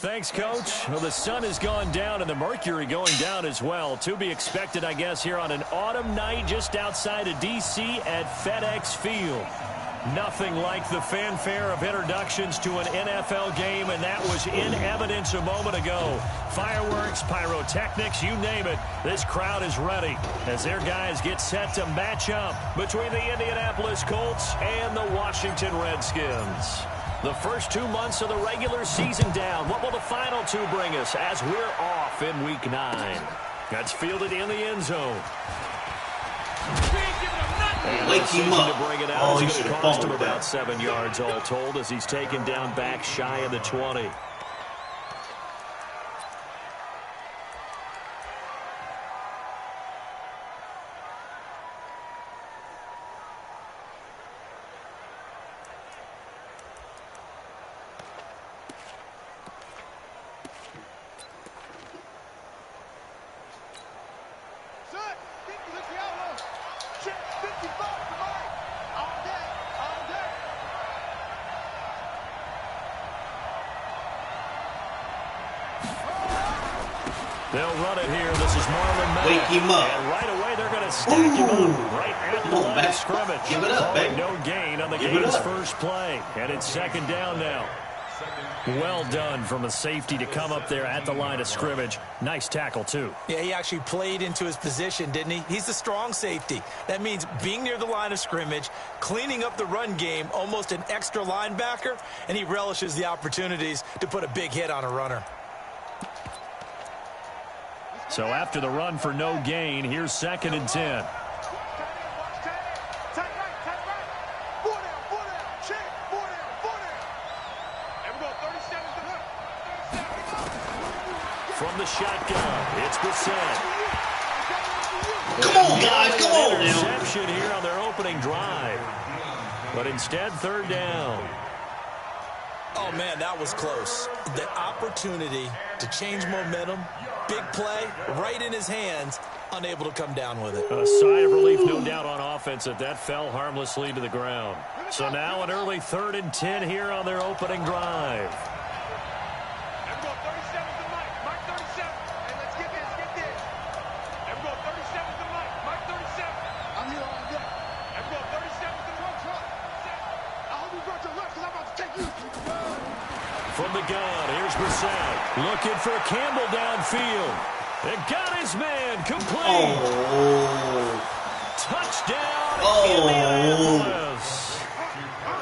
Thanks, Coach. Well, the sun has gone down and the mercury going down as well. To be expected, I guess, here on an autumn night just outside of D.C. at FedEx Field. Nothing like the fanfare of introductions to an NFL game, and that was in evidence a moment ago. Fireworks, pyrotechnics, you name it. This crowd is ready as their guys get set to match up between the Indianapolis Colts and the Washington Redskins. The first 2 months of the regular season down. What will the final two bring us as we're off in Week 9? That's fielded in the end zone. Wake him up. To bring it out. Oh, he It's should going have to cost him fumbled about that. 7 yards all told as he's taken down back shy of the 20. They'll run it here. This is Marlon Mack. Wake him up. And right away, they're going to stack him up right at the line of scrimmage. Give it up, baby. No gain on the Give it game's up. first play. And it's second down now. Well done from a safety to come up there at the line of scrimmage. Nice tackle, too. Yeah, he actually played into his position, didn't he? He's the strong safety. That means being near the line of scrimmage, cleaning up the run game, almost an extra linebacker, and he relishes the opportunities to put a big hit on a runner. So after the run for no gain, here's second and 10. From the shotgun, it's Brissett. Come on, guys. Come on now. Interception here on their opening drive. But instead, third down. Oh, man, that was close. The opportunity to change momentum, big play, right in his hands, unable to come down with it. A sigh of relief, no doubt, on offense that that fell harmlessly to the ground. So now an early 3rd and 10 here on their opening drive. From the gun, here's Brissett. Looking for Campbell downfield. It got his man complete. Oh. Touchdown, Indianapolis.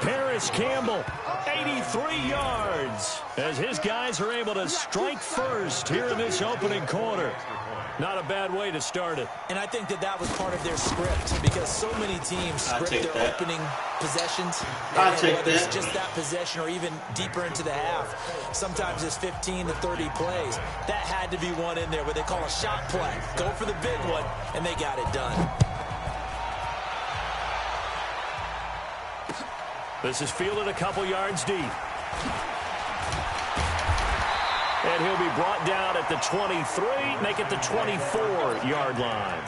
Paris Campbell, 83 yards. As his guys are able to strike first here in this opening quarter. Not a bad way to start it. And I think that that was part of their script because so many teams script their opening possessions. I'll take whether it's that. just that possession or even deeper into the half. Sometimes it's 15 to 30 plays. That had to be one in there where they call a shot play. Go for the big one, and they got it done. This is fielded a couple yards deep. And he'll be brought down at the 23, make it the 24-yard line.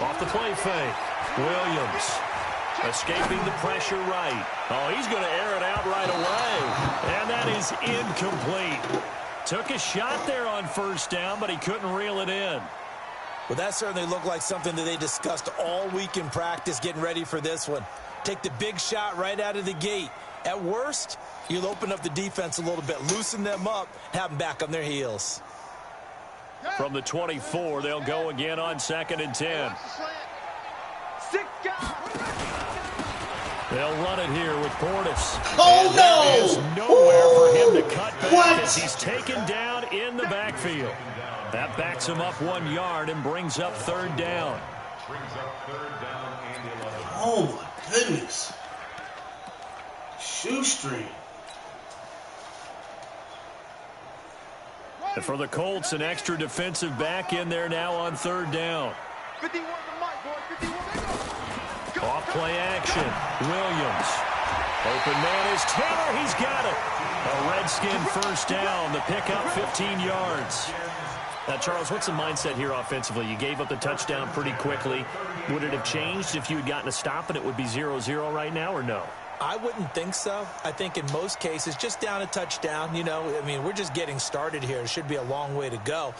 Off the play fake, Williams. Escaping the pressure right. Oh, he's going to air it out right away. And that is incomplete. Took a shot there on first down, but he couldn't reel it in. Well, that certainly looked like something that they discussed all week in practice getting ready for this one. Take the big shot right out of the gate. At worst, you'll open up the defense a little bit, loosen them up, have them back on their heels. From the 24, they'll go again on 2nd and 10. They'll run it here with Portis. Oh, and no! There is nowhere for him to cut back What? as he's taken down in the backfield. That backs him up 1 yard and brings up third down. Oh, my goodness. Shoestring. And for the Colts, an extra defensive back in there now on third down. 51 to Mike, boy. 51. Off play action. Williams. Open man is Taylor. He's got it. A Redskin first down. The pickup, 15 yards. Now, Charles, what's the mindset here offensively? You gave up the touchdown pretty quickly. Would it have changed if you had gotten a stop and it would be 0-0 right now, or no? I wouldn't think so. I think in most cases, just down a touchdown, we're just getting started here. It should be a long way to go.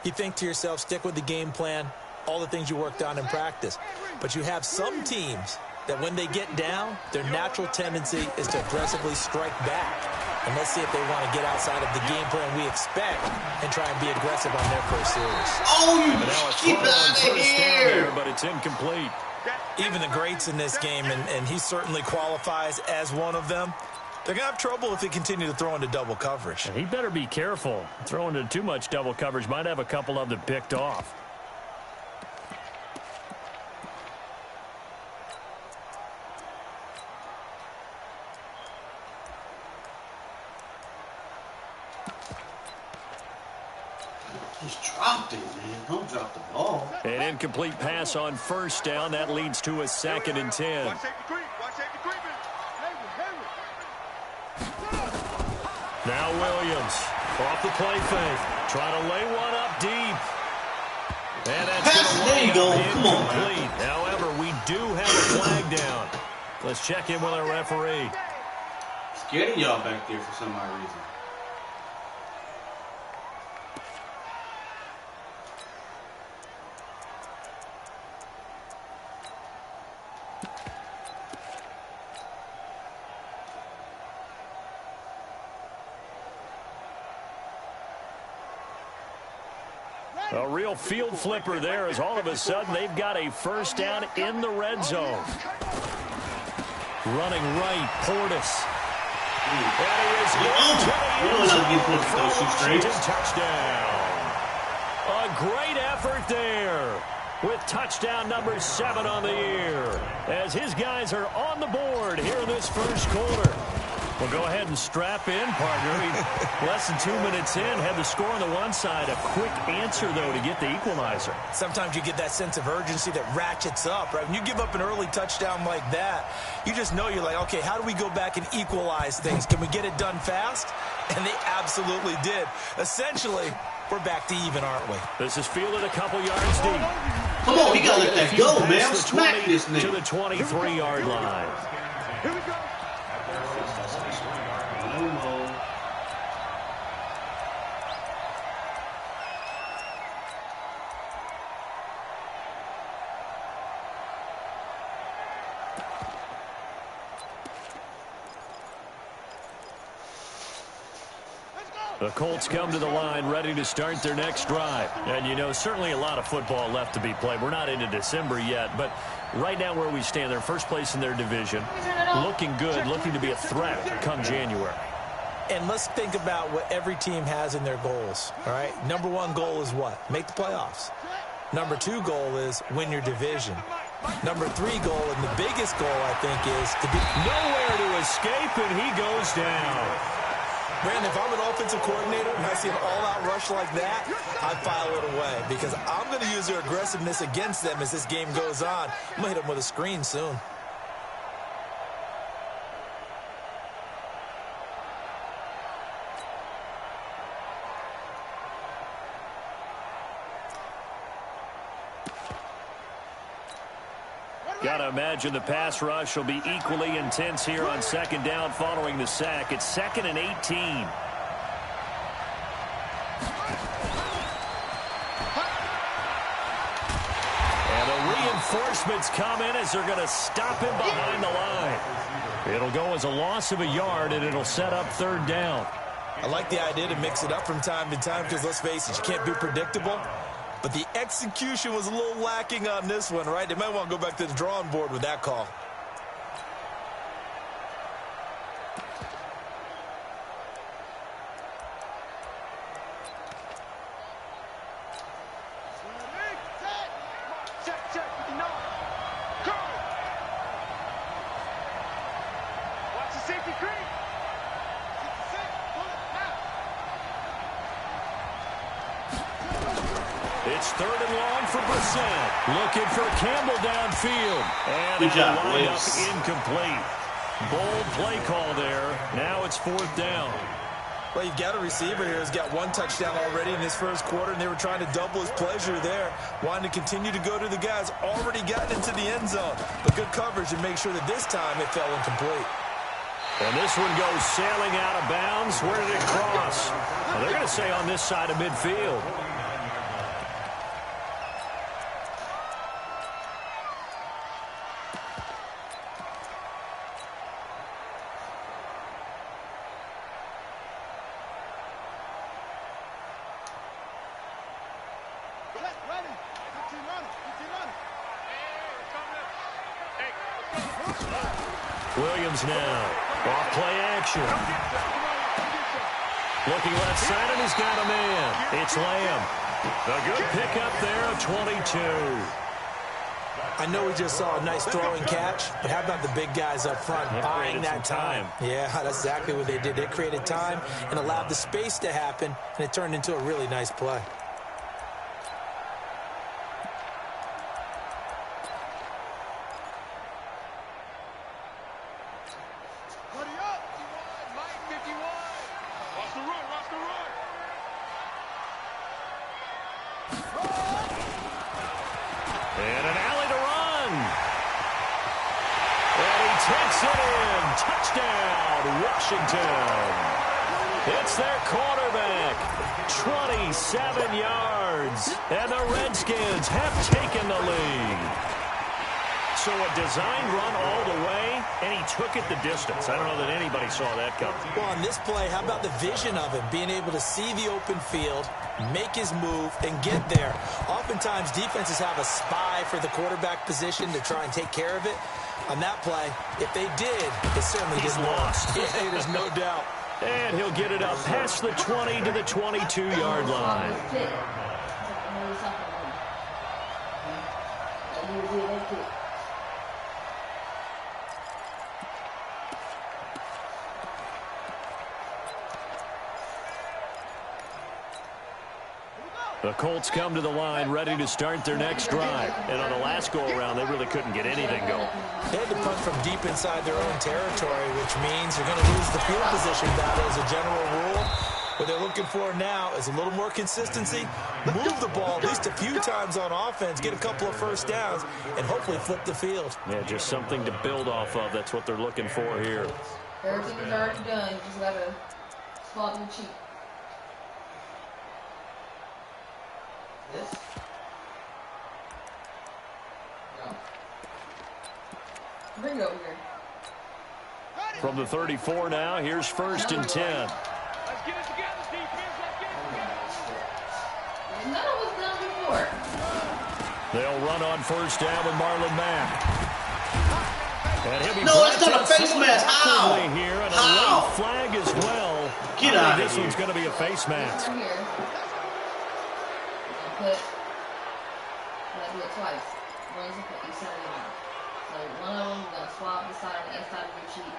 You think to yourself, stick with the game plan, all the things you worked on in practice. But you have some teams that when they get down, their natural tendency is to aggressively strike back. And let's see if they want to get outside of the game plan we expect and try and be aggressive on their first series. Oh, you keep out of here! But it's incomplete. Even the greats in this game, and he certainly qualifies as one of them, they're going to have trouble if they continue to throw into double coverage. And he better be careful. Throwing into too much double coverage might have a couple of them picked off. Just dropped it, man. Don't drop the ball. An incomplete pass on first down. That leads to a 2nd and 10. Now Williams off the play fake. Trying to lay one up deep. And that's there you go. Come on, man. However, we do have a flag down. Let's check in with our referee. Scared of y'all back there for some odd reason. A real field flipper there as all of a sudden they've got a first down in the red zone. Running right, Portis. That is touchdown. A great effort there with touchdown number 7 on the year as his guys are on the board here in this first quarter. Well, go ahead and strap in, partner. Less than 2 minutes in, had the score on the one side. A quick answer, though, to get the equalizer. Sometimes you get that sense of urgency that ratchets up, right? When you give up an early touchdown like that, you just know you're like, okay, how do we go back and equalize things? Can we get it done fast? And they absolutely did. Essentially, we're back to even, aren't we? This is fielded a couple yards deep. Come on, we got to let that go, man. Smack this nigga. To the 23-yard line. Here we go. The Colts come to the line ready to start their next drive. And, certainly a lot of football left to be played. We're not into December yet, but right now where we stand, they're first place in their division. Looking good, looking to be a threat come January. And let's think about what every team has in their goals, all right? Number 1 goal is what? Make the playoffs. Number 2 goal is win your division. Number 3 goal, and the biggest goal, I think, is to be nowhere to escape, and he goes down. Brandon, if I'm an offensive coordinator and I see an all-out rush like that, I file it away because I'm going to use their aggressiveness against them as this game goes on. I'm going to hit them with a screen soon. Got to imagine the pass rush will be equally intense here on 2nd down following the sack. It's 2nd and 18. And the reinforcements come in as they're going to stop him behind the line. It'll go as a loss of a yard, and it'll set up 3rd down. I like the idea to mix it up from time to time because, let's face it, you can't be predictable. But the execution was a little lacking on this one, right? They might want to go back to the drawing board with that call. It's 3rd and long for Brissett. Looking for Campbell downfield. And good job, lineup incomplete. Bold play call there. Now it's 4th down. Well, you've got a receiver here who's got 1 touchdown already in his first quarter, and they were trying to double his pleasure there, wanting to continue to go to the guys already gotten into the end zone. But good coverage to make sure that this time it fell incomplete. And this one goes sailing out of bounds. Where did it cross? Well, they're going to say on this side of midfield. Williams now. Off play action. Looking left side, and he's got a man. It's Lamb. A good pickup there of 22. I know we just saw a nice throwing catch, but how about the big guys up front buying that time? Yeah, that's exactly what they did. They created time and allowed the space to happen, and it turned into a really nice play. And an alley to run. And he takes it in. Touchdown, Washington. It's their quarterback. 27 yards. And the Redskins have taken the lead. So a designed run all the way, and he took it the distance. I don't know that anybody saw that coming. Well, on this play, how about the vision of him, being able to see the open field, make his move, and get there. Oftentimes, defenses have a spy for the quarterback position to try and take care of it. On that play, if they did, it certainly didn't lost. Yeah, there's no doubt. And he'll get it up past the 20 to the 22-yard line. The Colts come to the line ready to start their next drive. And on the last go-around, they really couldn't get anything going. They had to punt from deep inside their own territory, which means they're going to lose the field position battle as a general rule. What they're looking for now is a little more consistency, move the ball at least a few times on offense, get a couple of first downs, and hopefully flip the field. Yeah, just something to build off of. That's what they're looking for here. Everything is already done. You just got to swap your cheek. This? No. Bring it over here. From the 34 now, here's 1st and 10. Let's get it together, defense. Let's get it together. None of us done before. They'll run on 1st down with Marlon Mack. And he'll be No, it's not a face mask. How? Here, and a How? late flag as well. Get out of This here. one's going to be a face mask. Right here. Put. Do it twice. Runs up each side of your mouth. So one of them, you're going to swab the side on the inside of your cheek.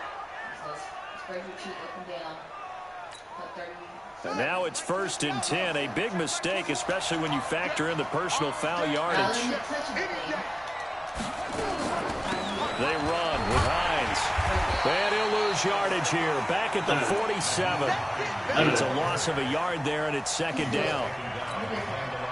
So spread your cheek up and down. Put 30. And now it's 1st and 10. A big mistake, especially when you factor in the personal foul yardage. They run with Hines. And he'll lose yardage here. Back at the 47. And it's a loss of a yard there, and it's 2nd down.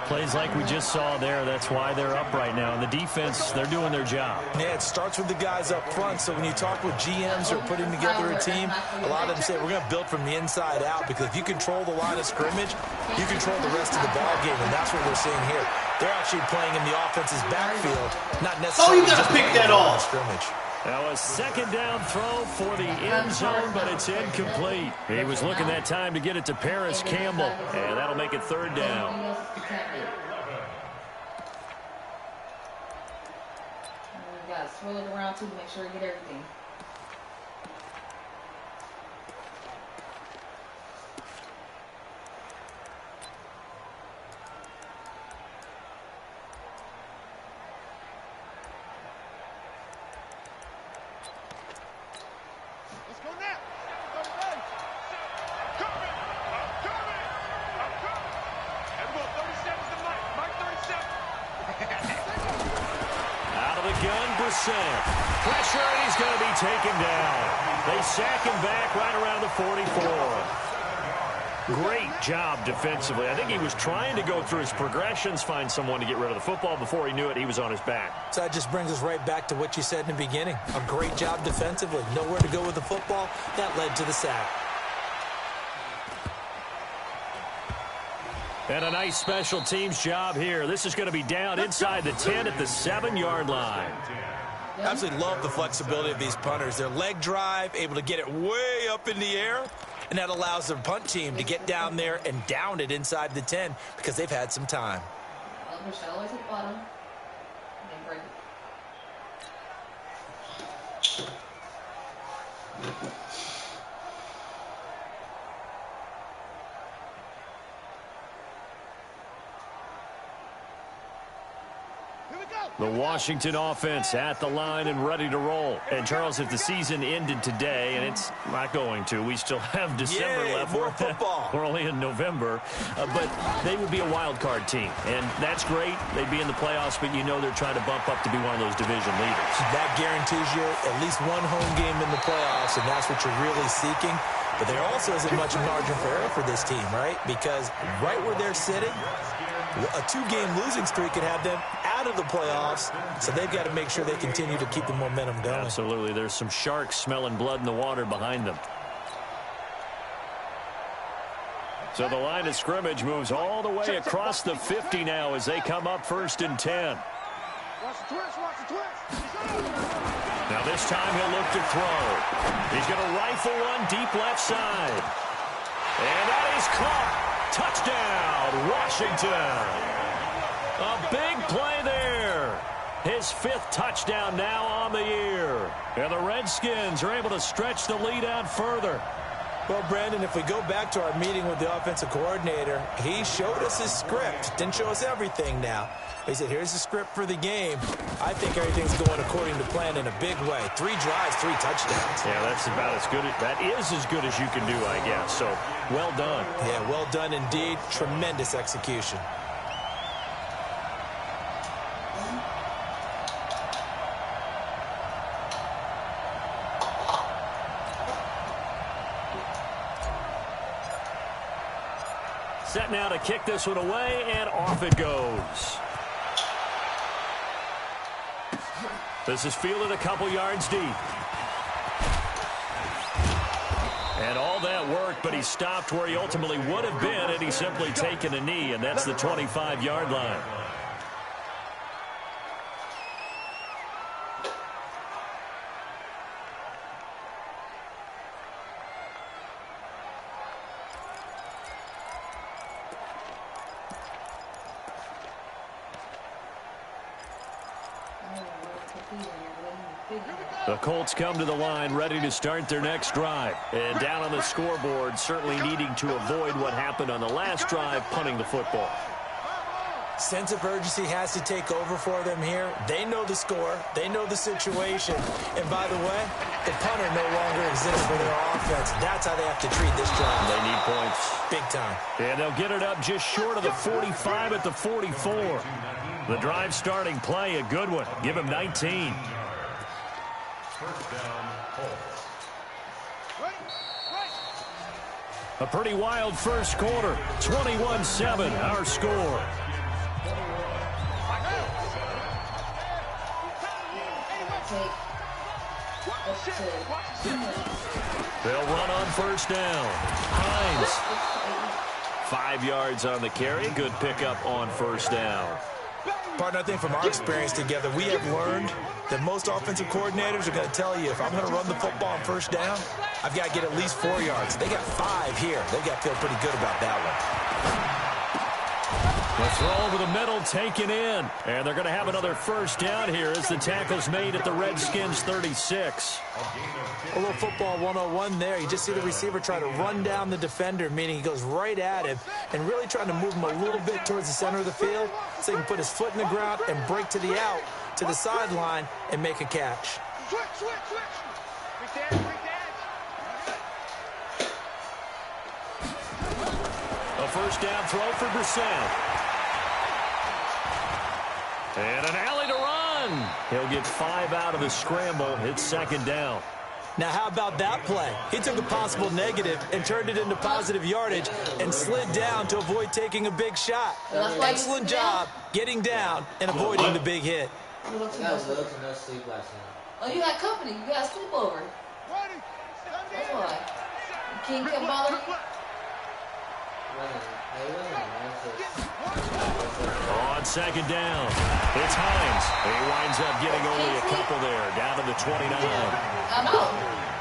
Plays like we just saw there. That's why they're up right now. And the defense, they're doing their job. Yeah, it starts with the guys up front. So when you talk with GMs who are putting together a team, a lot of them say we're going to build from the inside out, because if you control the line of scrimmage, you control the rest of the ball game, and that's what we're seeing here. They're actually playing in the offense's backfield, not necessarily. Oh, you got to pick that off. Scrimmage. Now a 2nd down throw for the end zone, but it's incomplete. He was looking that time to get it to Paris Campbell, and that'll make it 3rd down. You got to swirl it around too to make sure you get everything. shotgun, Brissett. Pressure, and he's going to be taken down. They sack him back right around the 44. Great job defensively. I think he was trying to go through his progressions, find someone to get rid of the football. Before he knew it, he was on his back. So that just brings us right back to what you said in the beginning. A great job defensively. Nowhere to go with the football. That led to the sack. And a nice special teams job here. This is going to be down inside the 10 at the 7-yard line. Absolutely love the flexibility of these punters. Their leg drive, able to get it way up in the air, and that allows the punt team to get down there and down it inside the 10 because they've had some time. Always hit bottom, and then break it. The Washington offense at the line and ready to roll. And, Charles, if the season ended today, and it's not going to, we still have December left. More football. We're only in November. But they would be a wild card team. And that's great. They'd be in the playoffs, but you know they're trying to bump up to be one of those division leaders. That guarantees you at least one home game in the playoffs, and that's what you're really seeking. But there also isn't much margin for error for this team, right? Because right where they're sitting, a 2-game losing streak could have them out of the playoffs, so they've got to make sure they continue to keep the momentum going. Absolutely. There's some sharks smelling blood in the water behind them. So the line of scrimmage moves all the way across the 50 now as they come up 1st and 10. Now this time he'll look to throw. He's going to rifle one deep left side. And that is caught. Touchdown, Washington. A big play there. His 5th touchdown now on the year. And the Redskins are able to stretch the lead out further. Well, Brandon, if we go back to our meeting with the offensive coordinator, he showed us his script. Didn't show us everything now. He said, here's the script for the game. I think everything's going according to plan in a big way. 3 drives, 3 touchdowns. Yeah, that's about as good. That is as good as you can do, I guess. So, well done. Yeah, well done indeed. Tremendous execution. Set now to kick this one away, and off it goes. This is fielded a couple yards deep. And all that work, but he stopped where he ultimately would have been had he simply taken a knee, and that's the 25-yard line. The Colts come to the line ready to start their next drive. And down on the scoreboard, certainly needing to avoid what happened on the last drive, punting the football. Sense of urgency has to take over for them here. They know the score. They know the situation. And by the way, the punter no longer exists for their offense. That's how they have to treat this drive. They need points. Big time. And they'll get it up just short of the 45 at the 44. The drive starting play, a good one. Give him 19. A pretty wild first quarter. 21-7, our score. They'll run on first down. Hines. 5 yards on the carry. Good pickup on first down. Partner, I think from our experience together, we have learned that most offensive coordinators are going to tell you, if I'm going to run the football on first down, I've got to get at least 4 yards. They got 5 here. They got to feel pretty good about that one. The throw over the middle taken in. And they're going to have another first down here as the tackle's made at the Redskins 36. A little football 101 there. You just see the receiver try to run down the defender, meaning he goes right at him and really trying to move him a little bit towards the center of the field so he can put his foot in the ground and break to the out, to the sideline, and make a catch. A first down throw for Brissett. And an alley to run. run. He'll get 5 out of the scramble. It's second down. Now, how about that play? He took a possible negative and turned it into positive yardage and slid down to avoid taking a big shot. Excellent job getting down and avoiding the big hit. Oh, you had company. You got a sleepover. That's why. King kept bothering you. On second down, it's Hines. He winds up getting only a couple there, down to the 29. I know.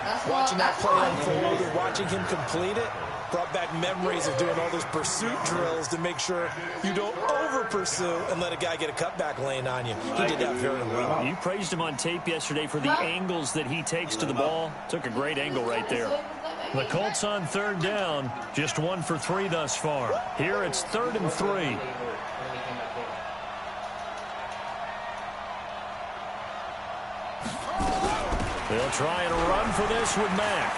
That's Watching that play fine. unfold and watching him complete it brought back memories of doing all those pursuit drills to make sure you don't over-pursue and let a guy get a cutback lane on you. He did that very well. You praised him on tape yesterday for the angles that he takes to the ball. Took a great angle right there. The Colts on third down, just 1 for 3 thus far. Here it's 3rd and 3. They'll try and run for this with Mack.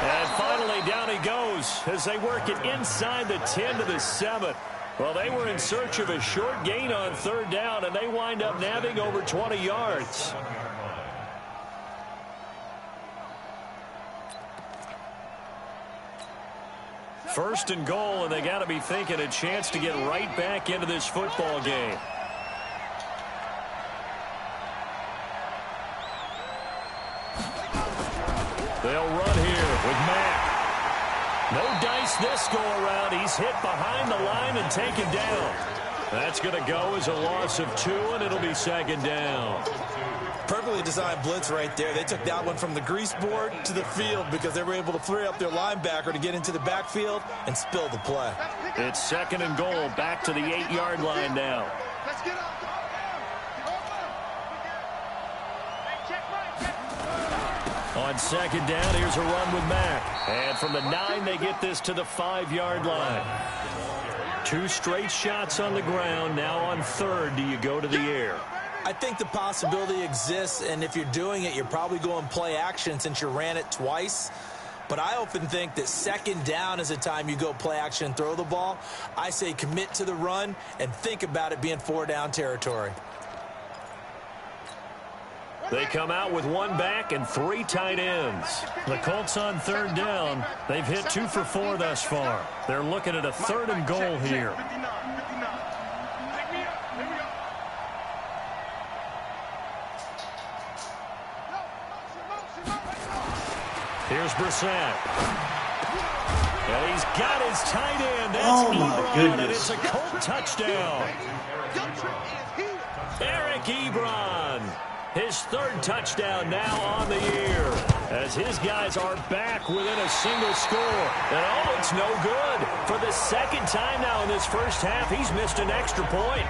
And finally down he goes as they work it inside the 10 to the 7. Well, they were in search of a short gain on third down, and they wind up nabbing over 20 yards. First and goal, and they got to be thinking a chance to get right back into this football game. They'll run here with Mack. No dice this go around. He's hit behind the line and taken down. That's going to go as a loss of 2, and it'll be second down. Perfectly designed blitz right there. They took that one from the grease board to the field because they were able to free up their linebacker to get into the backfield and spill the play. It's second and goal, back to the 8-yard line now. On second down, here's a run with Mack. And from the 9, they get this to the 5-yard line. 2 straight shots on the ground. Now on third, do you go to the air? I think the possibility exists, and if you're doing it, you're probably going play action since you ran it twice. But I often think that second down is the time you go play action and throw the ball. I say commit to the run and think about it being 4-down territory. They come out with 1 back and 3 tight ends. The Colts on third down. They've hit 2 for 4 thus far. They're looking at a 3rd and goal here. Here's Brissett. And he's got his tight end. That's Ebron, and it's a Colt touchdown. Eric Ebron. His 3rd touchdown now on the year as his guys are back within a single score. And oh, it's no good. For the 2nd time now in this first half, he's missed an extra point.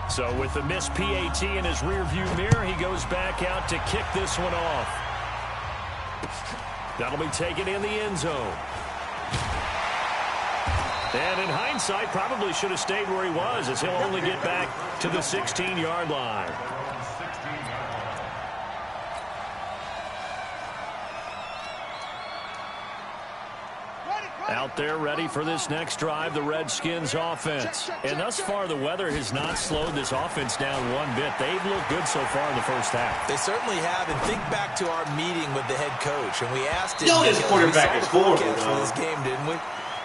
So with the missed PAT in his rearview mirror, he goes back out to kick this one off. That'll be taken in the end zone. And in hindsight, probably should have stayed where he was, as he'll only get back to the 16-yard line. Out there ready for this next drive, the Redskins offense. And thus far, the weather has not slowed this offense down one bit. They've looked good so far in the first half. They certainly have. And think back to our meeting with the head coach. And we asked him, This quarterback is horrible for this game, didn't we?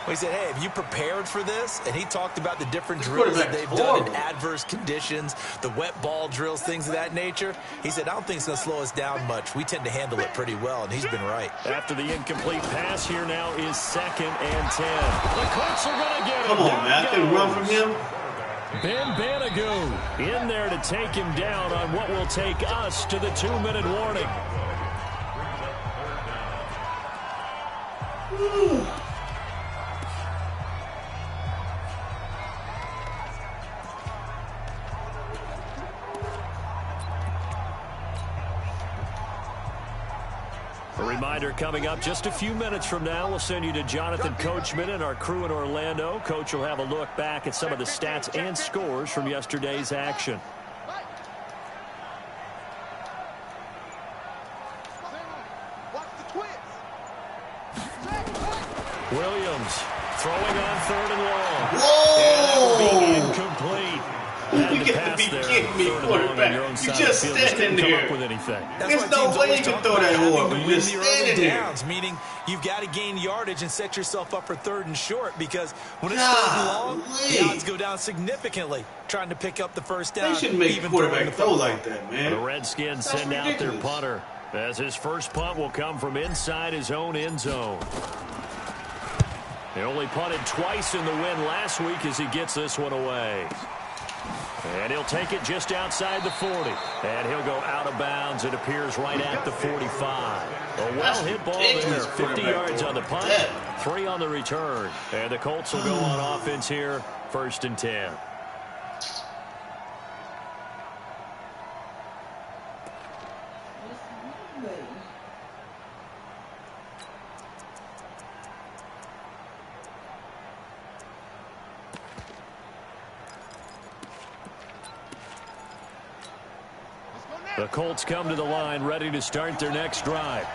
We said, hey, have you prepared for this? And he talked about the different drills that they've done in adverse conditions, the wet ball drills, things of that nature. He said, I don't think it's going to slow us down much. We tend to handle it pretty well, and he's been right. After the incomplete pass, here now is 2nd and 10. The Colts are going to get it. Come on, man. I can run from him. Ben Banagoo in there to take him down on what will take us to the 2-minute warning. Woo. A reminder coming up just a few minutes from now, we'll send you to Jonathan Coachman and our crew in Orlando. Coach will have a look back at some of the stats and scores from yesterday's action. Williams throwing on 3rd and long. Whoa! And incomplete. You got to be kidding me, quarterback. You just standing there. Come up with anything. There's no way you can throw that hole. You're just standing there. Meaning you've got to gain yardage and set yourself up for 3rd and short, because when it's 3rd and long, the odds go down significantly trying to pick up the first down. They shouldn't make a quarterback throw like that, man. The Redskins send out their punter, as his first punt will come from inside his own end zone. He only punted twice in the win last week as he gets this one away. And he'll take it just outside the 40. And he'll go out of bounds. It appears right at the 45. A well-hit ball there. 50 yards on the punt, 3 on the return. And the Colts will go on offense here, 1st and 10. The Colts come to the line, ready to start their next drive.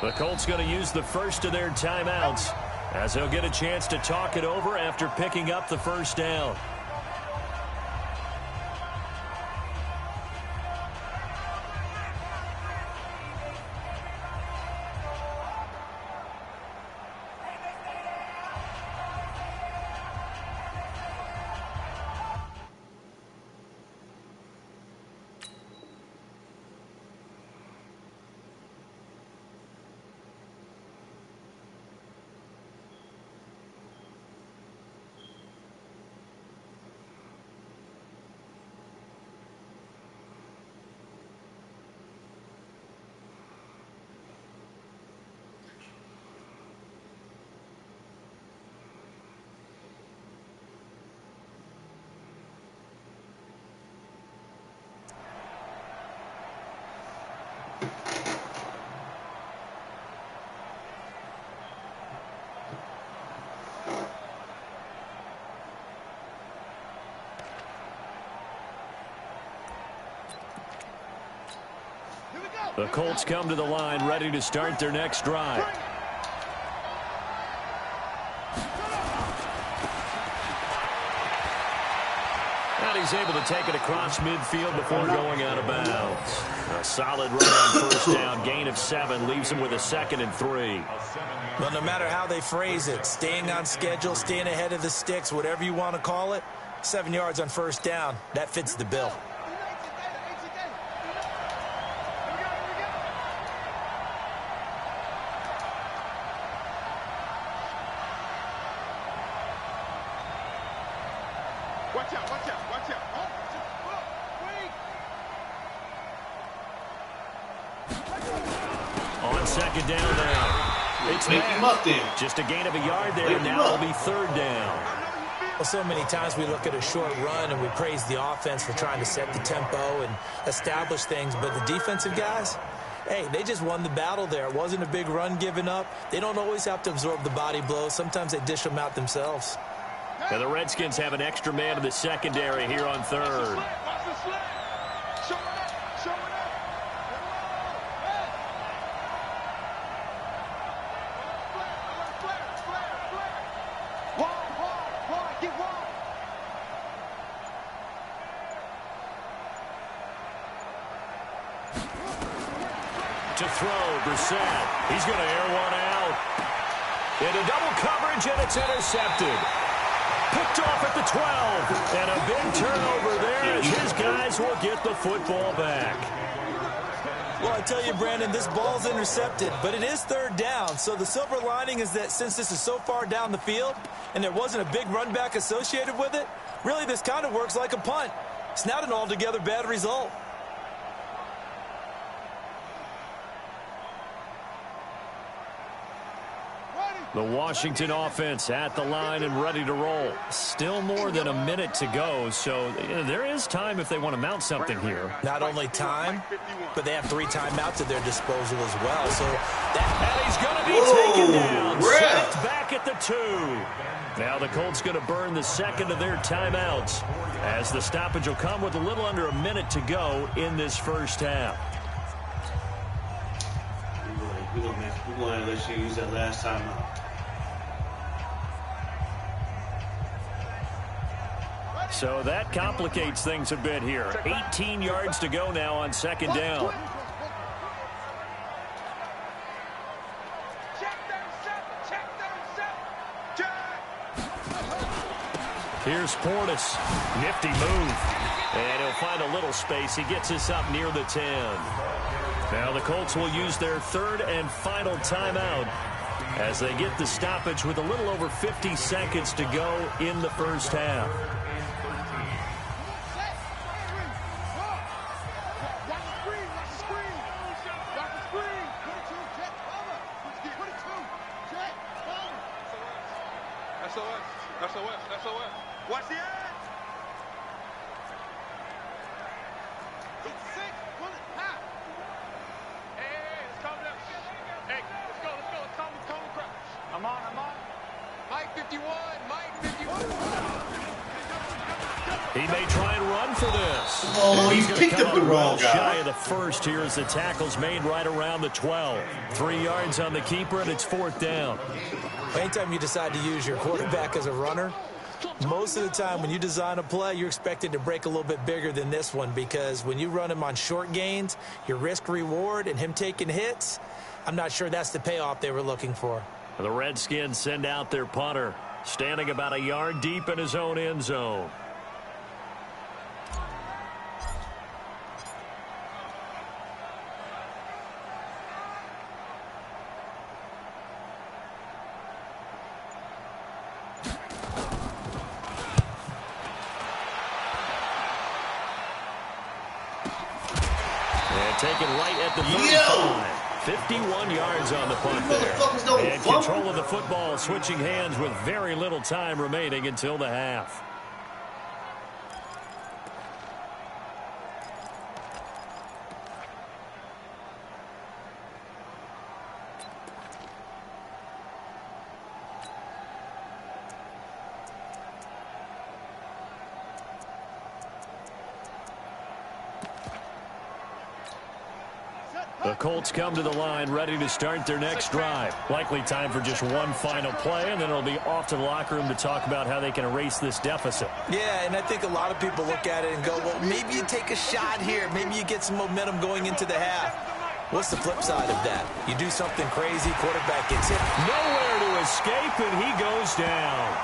The Colts going to use the first of their timeouts, as they'll get a chance to talk it over after picking up the first down. The Colts come to the line, ready to start their next drive. And he's able to take it across midfield before going out of bounds. A solid run on first down, gain of 7, leaves him with a 2nd and 3. Well, no matter how they phrase it, staying on schedule, staying ahead of the sticks, whatever you want to call it, 7 yards on first down, that fits the bill. On second down now. It's Make him up there. Just a gain of a yard there. Now it'll be 3rd down. Well, so many times we look at a short run and we praise the offense for trying to set the tempo and establish things, but the defensive guys, hey, they just won the battle there. It wasn't a big run given up. They don't always have to absorb the body blows. Sometimes they dish them out themselves. And the Redskins have an extra man in the secondary here on 3rd. To throw, Brissett. He's going to air one out. Into double coverage, and it's intercepted. Picked off at the 12. And a big turnover there as his guys will get the football back. Well, I tell you, Brandon, this ball's intercepted, but it is 3rd down. So the silver lining is that since this is so far down the field and there wasn't a big run back associated with it, really this kind of works like a punt. It's not an altogether bad result. The Washington offense at the line and ready to roll. Still more than a minute to go, so there is time if they want to mount something here. Not only time, but they have 3 timeouts at their disposal as well. So and he's going to be taken down. Sacked back at the 2. Now the Colts going to burn the second of their timeouts as the stoppage will come with a little under a minute to go in this first half. We're going to let you use that last timeout. So that complicates things a bit here. 18 yards to go now on second down. Here's Portis. Nifty move. And he'll find a little space. He gets us up near the 10. Now the Colts will use their 3rd and final timeout as they get the stoppage with a little over 50 seconds to go in the first half. Watch the edge. Hey, let's calm down. Hey, let's go. Let's calm crouch. I'm on. Mike 51. He may try and run for this. Oh, he picked up the wrong guy. Shy of the first here as the tackle's made right around the 12. 3 yards on the keeper, and it's 4th down. anytime you decide to use your quarterback as a runner, most of the time when you design a play, you're expected to break a little bit bigger than this one, because when you run him on short gains, your risk-reward and him taking hits, I'm not sure that's the payoff they were looking for. The Redskins send out their punter, standing about a yard deep in his own end zone. Taken right at the 35. 51 yards on the punt there. And control of the football, switching hands with very little time remaining until the half. The Colts come to the line ready to start their next drive. Likely time for just one final play, and then it'll be off to the locker room to talk about how they can erase this deficit. Yeah, and I think a lot of people look at it and go, well, maybe you take a shot here. Maybe you get some momentum going into the half. What's the flip side of that? You do something crazy, quarterback gets hit. Nowhere to escape, and he goes down.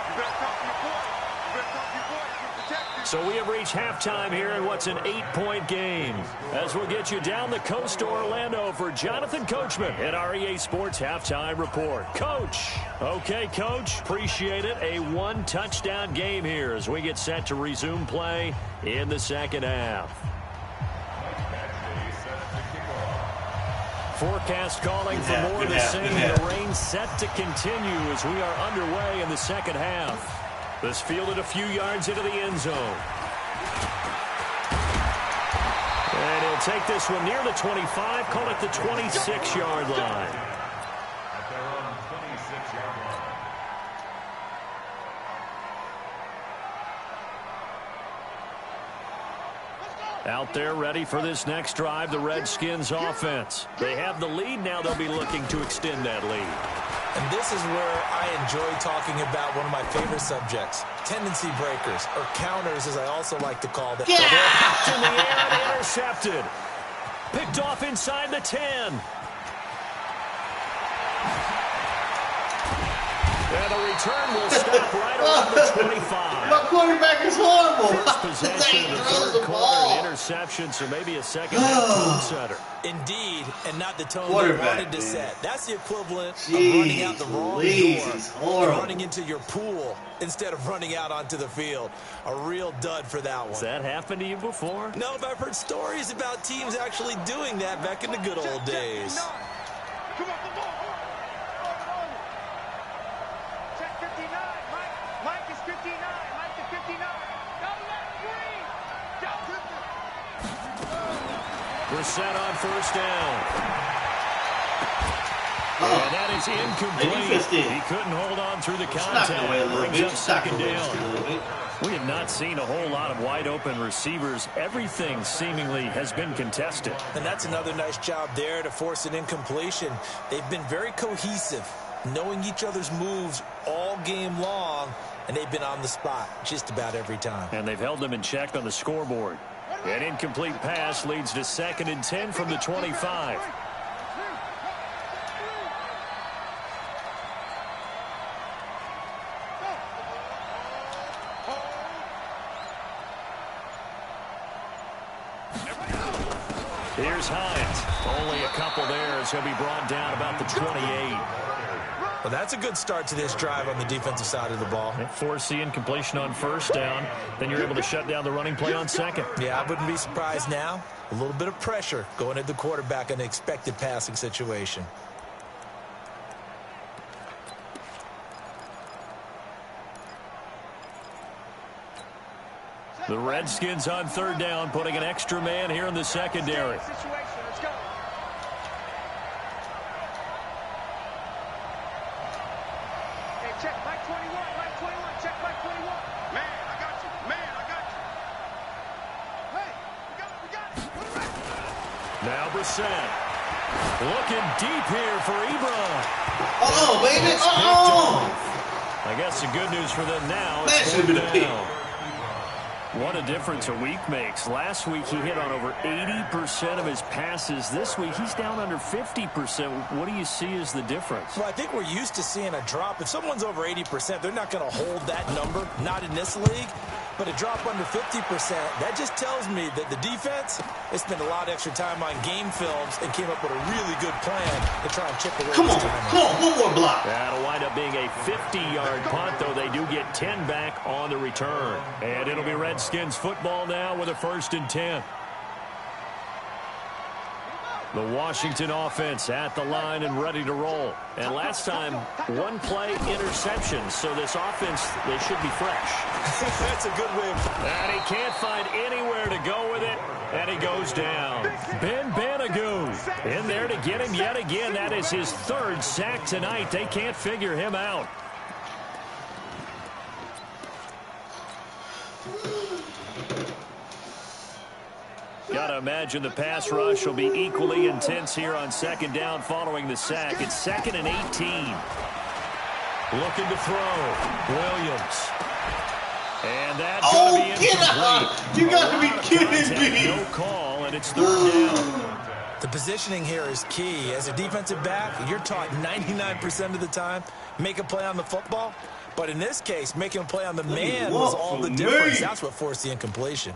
So we have reached halftime here in what's an 8-point game. As we'll get you down the coast to Orlando for Jonathan Coachman at our EA Sports Halftime Report. Coach. Okay, Coach. Appreciate it. A one-touchdown game here as we get set to resume play in the second half. Forecast calling for more of the same. The rain set to continue as we are underway in the second half. This fielded a few yards into the end zone. And he'll take this one near the 25, call it the 26-yard line. Out there ready for this next drive, the Redskins offense. They have the lead now. They'll be looking to extend that lead. And this is where I enjoy talking about one of my favorite subjects, tendency breakers, or counters, as I also like to call them. So they're popped in the air and intercepted. Picked off inside the 10. And the return will stop right around the 25. My quarterback is horrible. First possession of the third quarter, an interception, so maybe a second half tone setter. Indeed, and not the tone they wanted to set. That's the equivalent of running out the wrong door, running into your pool instead of running out onto the field. A real dud for that one. Has that happened to you before? No, but I've heard stories about teams actually doing that back in the good old days. We're set on first down. And that is incomplete. He couldn't hold on through the contact. Brings up second down. We have not seen a whole lot of wide-open receivers. Everything seemingly has been contested. And that's another nice job there to force an incompletion. They've been very cohesive, knowing each other's moves all game long, and they've been on the spot just about every time. And they've held them in check on the scoreboard. An incomplete pass leads to 2nd and 10 from the 25. Here's Hines. Only a couple there as he'll be brought down about the 28. Well, that's a good start to this drive on the defensive side of the ball. Force the incompletion on first down. Then you're able to shut down the running play on second. Yeah, I wouldn't be surprised now. A little bit of pressure going at the quarterback in an expected passing situation. The Redskins on third down, putting an extra man here in the secondary. Let's go. Hey, check Mike 21, Mike 21, check Mike 21. Man, I got you. Man, I got you. Hey, we got it. Now Brissett. Looking deep here for Ebron. Oh, baby. Oh! I guess the good news for them now is That should be the pick. What a difference a week makes. Last week he hit on over 80% of his passes. This week he's down under 50%. What do you see as the difference? Well, I think we're used to seeing a drop. If someone's over 80%, they're not going to hold that number, not in this league. But a drop under 50%, that just tells me that the defense has spent a lot of extra time on game films and came up with a really good plan to try and chip away. Come on, one more block. That'll wind up being a 50-yard punt, though they do get 10 back on the return. And it'll be Redskins football now with a 1st and 10. The Washington offense at the line and ready to roll. And last time, one play interception. So this offense, they should be fresh. That's a good way. And he can't find anywhere to go with it. And he goes down. Ben Banagoo in there to get him yet again. That is his 3rd sack tonight. They can't figure him out. Got to imagine the pass rush will be equally intense here on 2nd down following the sack. It's 2nd and 18. Looking to throw. Williams. And that's going to be incomplete. You got to be kidding me. No call, and it's 3rd down. The positioning here is key. As a defensive back, you're taught 99% of the time, make a play on the football. But in this case, making a play on the man was all the difference. That's what forced the incompletion.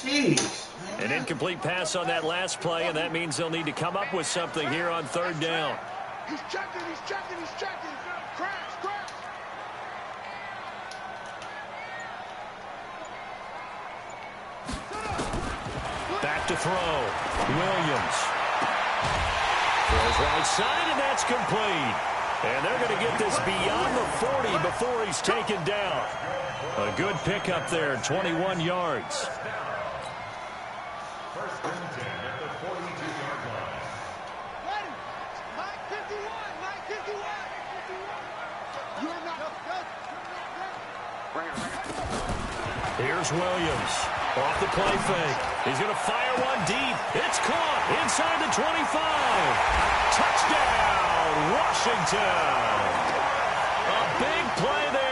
Jeez. An incomplete pass on that last play, and that means they'll need to come up with something here on 3rd down. He's checking, he's checking, he's checking. Crash, crash. Back to throw. Williams. Throws right side, and that's complete. And they're going to get this beyond the 40 before he's taken down. A good pickup there, 21 yards. Here's Williams. Off the play fake. He's going to fire one deep. It's caught inside the 25. Touchdown, Washington. A big play there.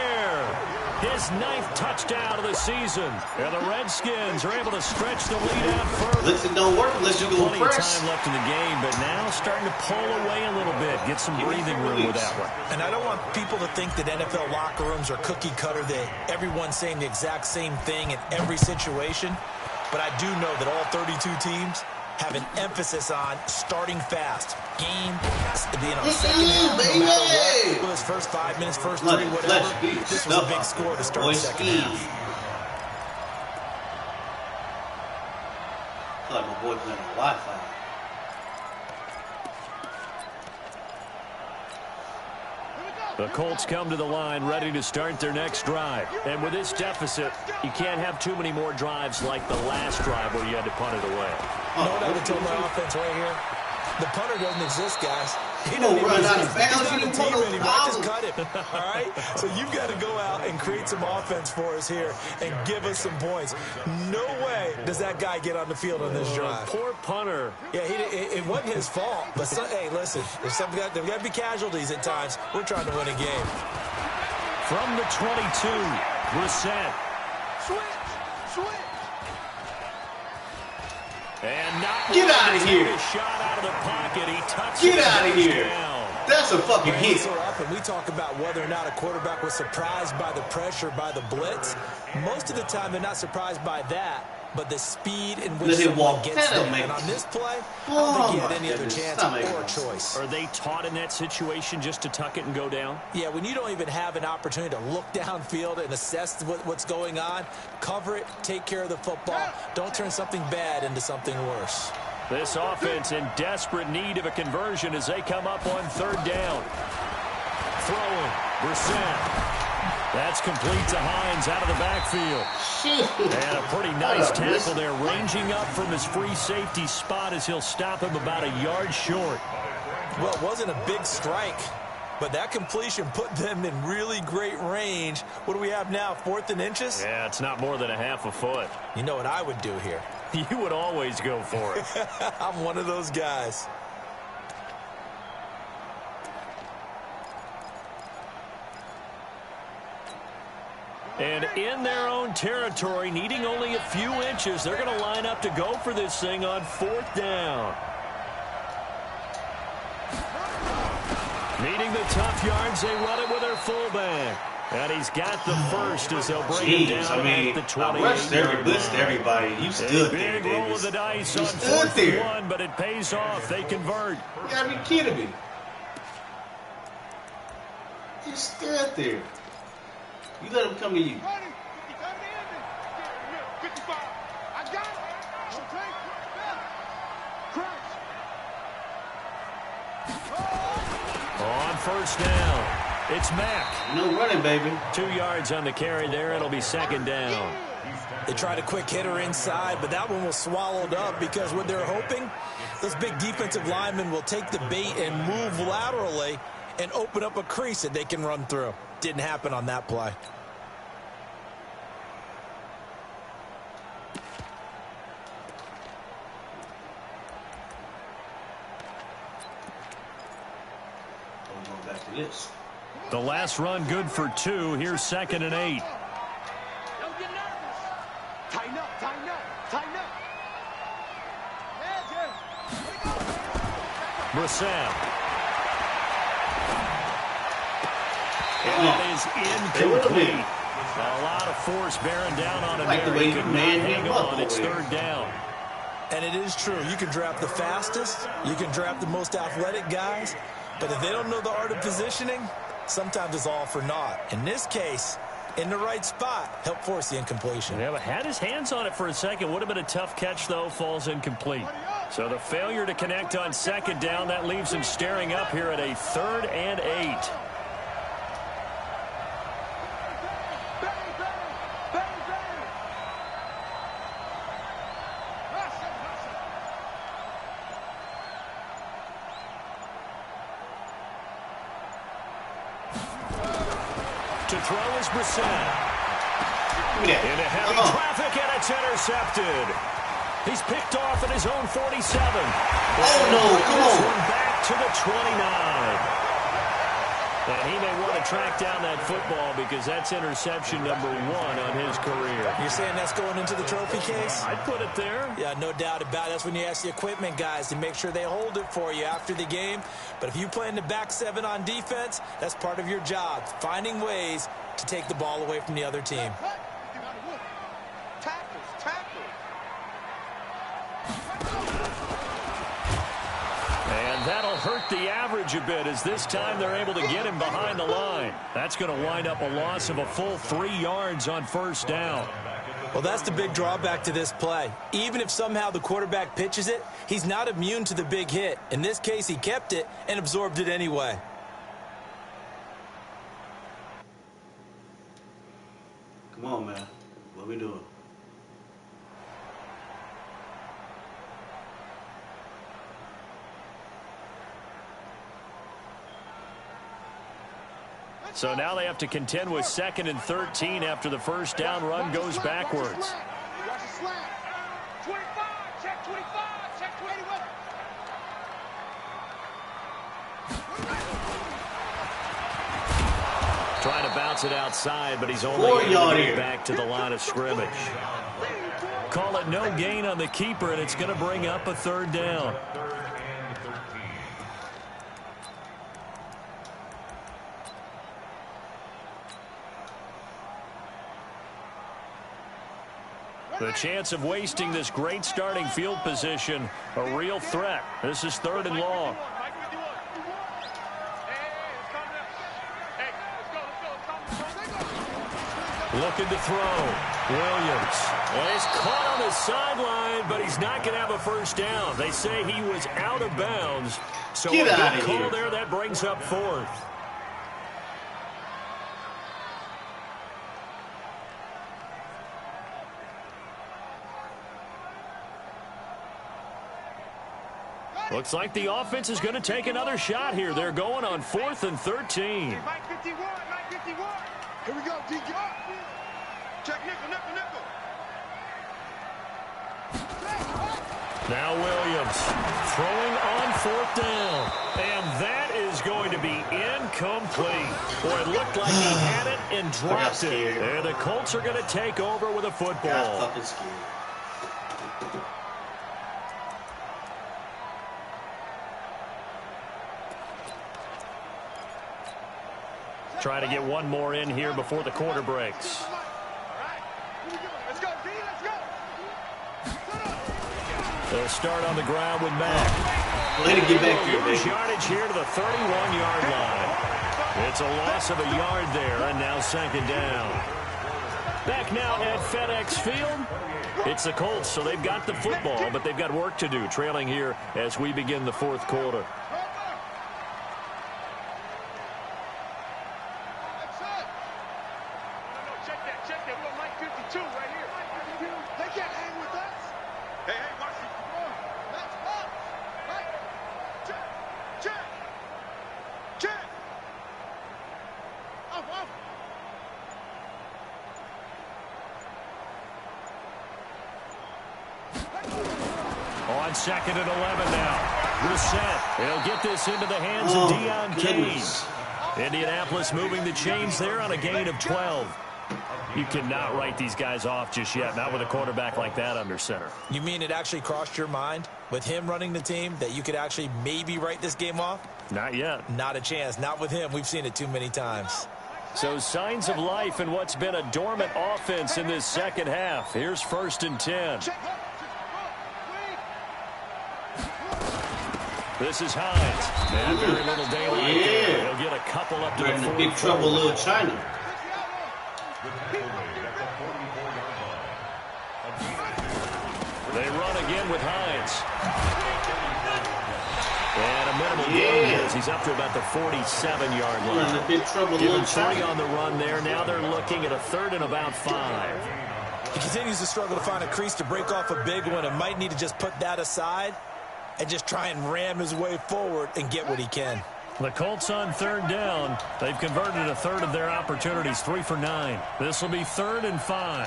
His 9th touchdown of the season. And the Redskins are able to stretch the lead out further. Listen, don't work unless you go Plenty of press. time left in the game, but now starting to pull away a little bit. Get some breathing room with that one. And I don't want people to think that NFL locker rooms are cookie cutter, that everyone's saying the exact same thing in every situation. But I do know that all 32 teams have an emphasis on starting fast. Game, second half, no matter what. Well, his first 5 minutes, first 3, whatever. This was a big score to start the second half. I feel like my boy playing on Wi-Fi. The Colts come to the line ready to start their next drive. And with this deficit, you can't have too many more drives like the last drive where you had to punt it away. No doubt until my offense right here. The punter doesn't exist, guys. He don't run out of bounds. He's not a team anymore. I just cut him. All right? So you've got to go out and create some offense for us here and give us some points. No way does that guy get on the field on this drive. Poor punter. Yeah, it wasn't his fault. But, hey, listen, there's got to be casualties at times. We're trying to win a game. From the 22, Brissett. Switch. And not get out of here. Shot out of the pocket. He touched Get out of here. Down. That's a fucking hit. So often we talk about whether or not a quarterback was surprised by the pressure, by the blitz. Most of the time they're not surprised by that, but the speed in which someone gets there. And on this play, I don't think he had any other chance or choice. Are they taught in that situation just to tuck it and go down? Yeah, when you don't even have an opportunity to look downfield and assess what's going on, cover it, take care of the football. Don't turn something bad into something worse. This offense in desperate need of a conversion as they come up on third down. Throwing, Brissett. That's complete to Hines out of the backfield. And a pretty nice tackle there, ranging up from his free safety spot as he'll stop him about a yard short. Well, it wasn't a big strike, but that completion put them in really great range. What do we have now, 4th and inches? Yeah, it's not more than a half a foot. You know what I would do here? You would always go for it. I'm one of those guys. And in their own territory, needing only a few inches, they're going to line up to go for this thing on 4th down. Needing the tough yards, they run it with their fullback. And he's got the first as they'll bring him down at the 28. I blitzed everybody. You stood there, Big roll of the dice on 4th and 1, but it pays off. They convert. You gotta be kidding me. You stood there. You let him come to you. 55. I got it. Okay. Crouch. On first down, it's Mack. No running, baby. 2 yards on the carry there. It'll be 2nd down. They tried a quick hitter inside, but that one was swallowed up because what they're hoping, those big defensive linemen will take the bait and move laterally and open up a crease that they can run through. Didn't happen on that play. Back to this. The last run good for 2. Here's 2nd and 8. Don't get nervous. Tighten up. Brissett. And that is incomplete. A lot of force bearing down on him. Like the way you man hang him up. on. It's 3rd down. And it is true. You can draft the fastest. You can draft the most athletic guys. But if they don't know the art of positioning, sometimes it's all for naught. In this case, in the right spot, help force the incompletion. Yeah, but had his hands on it for a second. Would have been a tough catch, though. Falls incomplete. So the failure to connect on 2nd down, that leaves him staring up here at a 3rd and 8. To throw is Brissett. Into heavy traffic, and it's intercepted. He's picked off at his own 47. Oh, no, come on. Back to the 29. And he may want to track down that football because that's interception number 1 on his career. You're saying that's going into the trophy case? I'd put it there. Yeah, no doubt about it. That's when you ask the equipment guys to make sure they hold it for you after the game. But if you play in the back 7 on defense, that's part of your job, finding ways to take the ball away from the other team. And that'll hurt the average a bit as this time they're able to get him behind the line. That's going to wind up a loss of a full 3 yards on 1st down. Well, that's the big drawback to this play. Even if somehow the quarterback pitches it, he's not immune to the big hit. In this case, he kept it and absorbed it anyway. Come on, man. What we doing? So now they have to contend with 2nd and 13 after the first down run goes backwards. Watch the slant. 25, check 25, check 21. Trying to bounce it outside, but he's only 4 able yard to here. get back to the line of scrimmage. Call it no gain on the keeper, and it's going to bring up a 3rd down. The chance of wasting this great starting field position, a real threat. This is 3rd and long. Looking to throw. Williams. Well, he's caught on the sideline, but he's not going to have a first down. They say he was out of bounds. So Get a out good of call here. there. That brings up 4th. Looks like the offense is going to take another shot here. They're going on 4th and 13. Mike 51, Mike 51. Here we go, DK. Check nickel, nickel, nickel. Now Williams throwing on 4th down. And that is going to be incomplete. Boy, it looked like he had it and dropped it. And the Colts are going to take over with a Got football. fucking scared. Trying to get one more in here before the quarter breaks. All right, here we go. Let's go, D, let's go. They'll start on the ground with Mack. Way to get back here, Lose baby. yardage here to the 31-yard line. It's a loss of a yard there, and now 2nd down. Back now at FedEx Field. It's the Colts, so they've got the football, but they've got work to do, trailing here as we begin the 4th quarter. Check that. We're Mike 52 right here. They can't hang with us. Hey, watch it. Come on. Let's up. Right. Check. Up. On 2nd and 11 now. Reset. They'll get this into the hands of Deion goodness. Kane. Indianapolis moving the chains there on a gain of 12. You cannot write these guys off just yet, not with a quarterback like that under center. You mean it actually crossed your mind with him running the team that you could actually maybe write this game off? Not yet. Not a chance. Not with him. We've seen it too many times. So signs of life in what's been a dormant offense in this 2nd half. Here's 1st and 10. This is Hines. And very little daylight there. He'll get a couple up to We're in the the big 44. trouble, little China. They run again with Hines. And a minimal gain as he's up to about the 47-yard We're in line. the big trouble, Give little him 3 China. on the run there. Now they're looking at a 3rd and about 5. He continues to struggle to find a crease to break off a big one and might need to just put that aside and just try and ram his way forward and get what he can. The Colts on 3rd down. They've converted a 1/3 of their opportunities, 3 for 9. This will be 3rd and 5.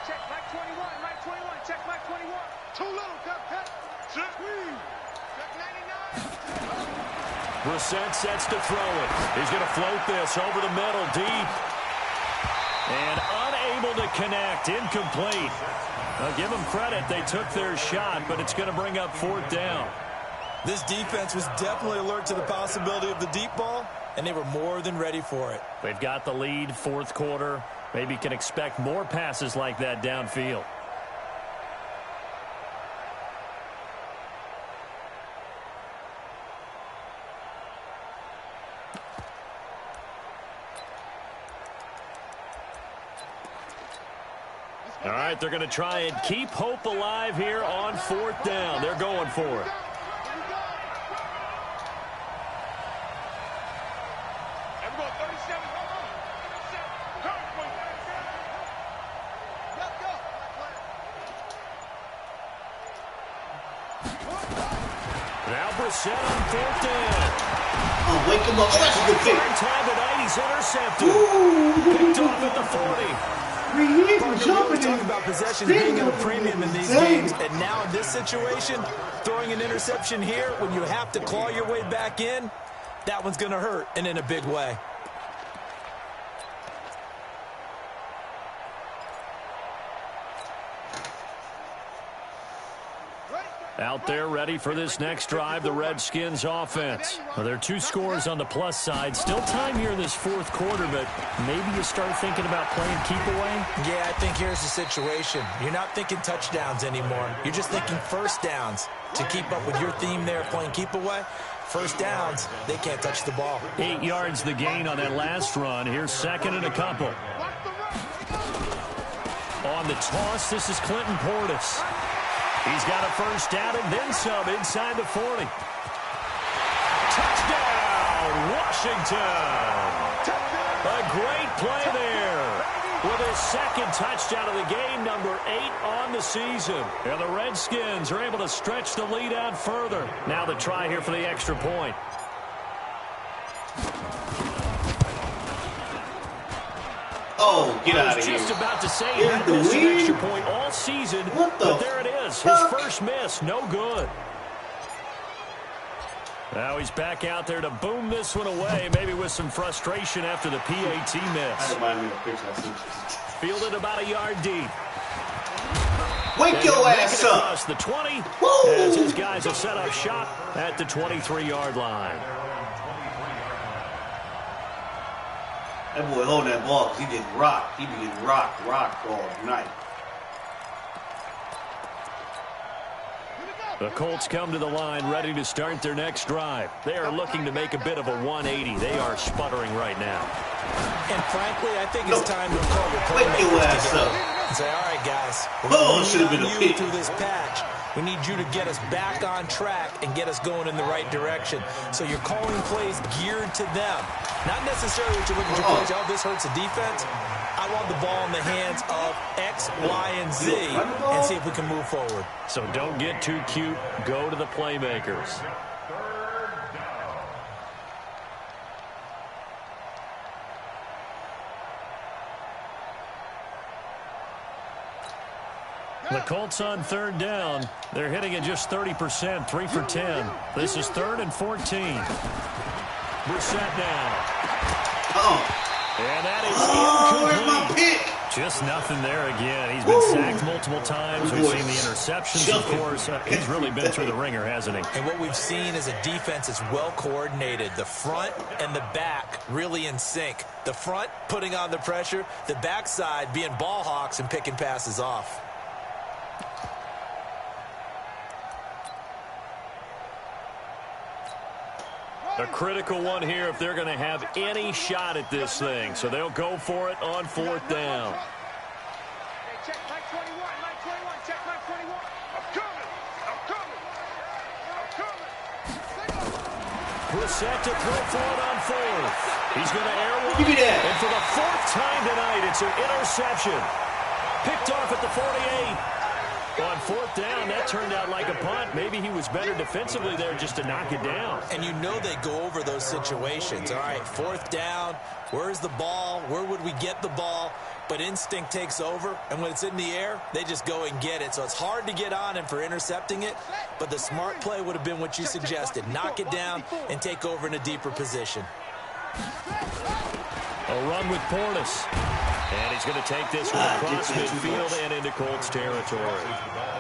Check Mike 21, Mike 21, check Mike 21. Too little, cut. Check 99. Brissett sets to throw it. He's going to float this over the middle, deep. And unable to connect, incomplete. I'll give them credit. They took their shot, but it's going to bring up 4th down. This defense was definitely alert to the possibility of the deep ball, and they were more than ready for it. They've got the lead, 4th quarter. Maybe can expect more passes like that downfield. All right, they're going to try and keep hope alive here on 4th down. They're going for it. Now Brissett on 4th down. Oh, wake him up. That's a good pick. Third time tonight, he's intercepted. Picked off at the 40. Partner, we talk about possession being at a premium in these games, and now in this situation, throwing an interception here when you have to claw your way back in, that one's going to hurt, and in a big way. Out there ready for this next drive, the Redskins offense. Well, there are 2 scores on the plus side. Still time here in this 4th quarter, but maybe you start thinking about playing keep away? Yeah, I think here's the situation. You're not thinking touchdowns anymore. You're just thinking first downs. To keep up with your theme there, playing keep away, first downs, they can't touch the ball. 8 yards the gain on that last run. Here's 2nd and a couple. On the toss, this is Clinton Portis. He's got a first down and then some inside the 40. Touchdown, Washington. A great play there with his 2nd touchdown of the game, number 8 on the season. And the Redskins are able to stretch the lead out further. Now the try here for the extra point. Oh, get out of here. I was just about to say he had missed an extra point all season, but there it is. His first miss, no good. Now he's back out there to boom this one away, maybe with some frustration after the PAT miss. Fielded about a yard deep. Wake your ass up. Across the 20, Woo! as his guys will set up shop at the 23-yard line. That boy holding that ball because he getting rocked. He be getting rocked all night. The Colts come to the line ready to start their next drive. They are looking to make a bit of a 180. They are sputtering right now. And frankly, I think it's time to call your Wake your ass up. and say, all right, guys, we're Oh, should have going been to a need you pick. through this patch. We need you to get us back on track and get us going in the right direction. So you're calling plays geared to them. Not necessarily what you're looking to coach. Oh, this hurts the defense. I want the ball in the hands of X, Y, and Z and see if we can move forward. So don't get too cute. Go to the playmakers. The Colts on 3rd down. They're hitting at just 30%, 3 for 10. This is 3rd and 14. Brissett down. And that is where's my incomplete. pick? Just nothing there again. He's been sacked multiple times. We've seen the interceptions, of course. He's really been through the ringer, hasn't he? And what we've seen is a defense that's well coordinated. The front and the back really in sync. The front putting on the pressure. The backside being ball hawks and picking passes off. A critical one here if they're going to have any shot at this thing. So they'll go for it on 4th down. Hey, check Mike 21, Mike 21, check Mike 21. I'm coming, I'm coming, I'm coming. Brissett to throw for it on 4th. He's going to air one. Give me that. And for the 4th time tonight, it's an interception. Picked off at the 48. On 4th down, that turned out like a punt. Maybe he was better defensively there just to knock it down. And you know they go over those situations. All right, 4th down, where's the ball? Where would we get the ball? But instinct takes over, and when it's in the air, they just go and get it. So it's hard to get on him for intercepting it, but the smart play would have been what you suggested. Knock it down and take over in a deeper position. A run with Portis. And he's going to take this one across midfield and into Colts territory.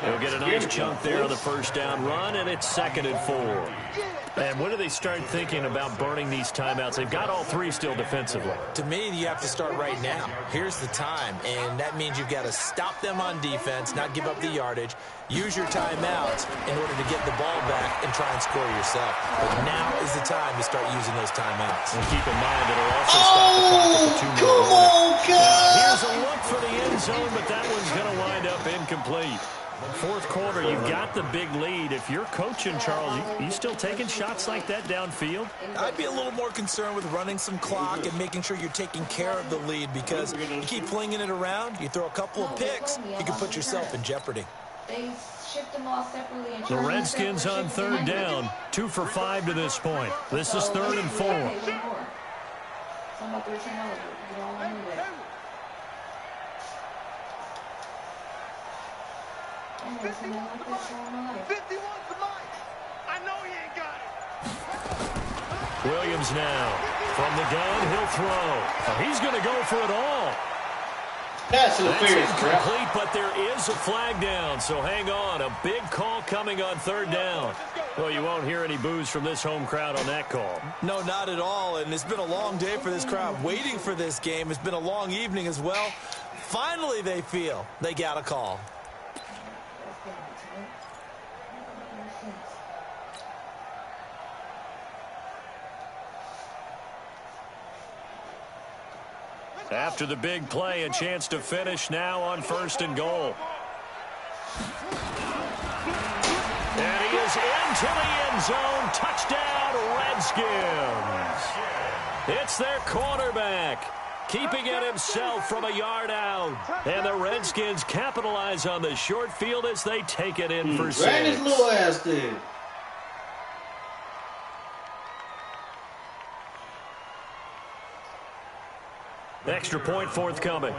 He'll get a nice chunk there on the first down run, and it's 2nd and 4. And when do they start thinking about burning these timeouts? They've got all 3 still defensively. To me, you have to start right now. Here's the time, and that means you've got to stop them on defense, not give up the yardage, use your timeouts in order to get the ball back and try and score yourself. But now is the time to start using those timeouts. And keep in mind that it'll also stop the clock at the 2-minute warning. Here's a look for the end zone, but that one's going to wind up incomplete. 4th quarter, you've got the big lead. If you're coaching, Charles, you still taking shots like that downfield? I'd be a little more concerned with running some clock and making sure you're taking care of the lead, because you keep flinging it around, you throw a couple of picks, you can put yourself in jeopardy. they shipped them all separately. And The Redskins on third down, 2 for 5 to this point. This is 3rd and 4. So I'm about $13. You all know that. I never seen that like that all my life. 51 for Mike. I know he ain't got it. Williams now. From the gun, he'll throw. He's going to go for it all. Pass interference, That's incomplete, but there is a flag down, so hang on. A big call coming on 3rd down. Well, you won't hear any boos from this home crowd on that call. No, not at all, and it's been a long day for this crowd waiting for this game. It's been a long evening as well. Finally, they feel they got a call. After the big play, a chance to finish now on 1st and goal. And he is into the end zone. Touchdown, Redskins. It's their quarterback, keeping it himself from a yard out. And the Redskins capitalize on the short field as they take it in for 6. Ran his little ass there. Extra point forthcoming.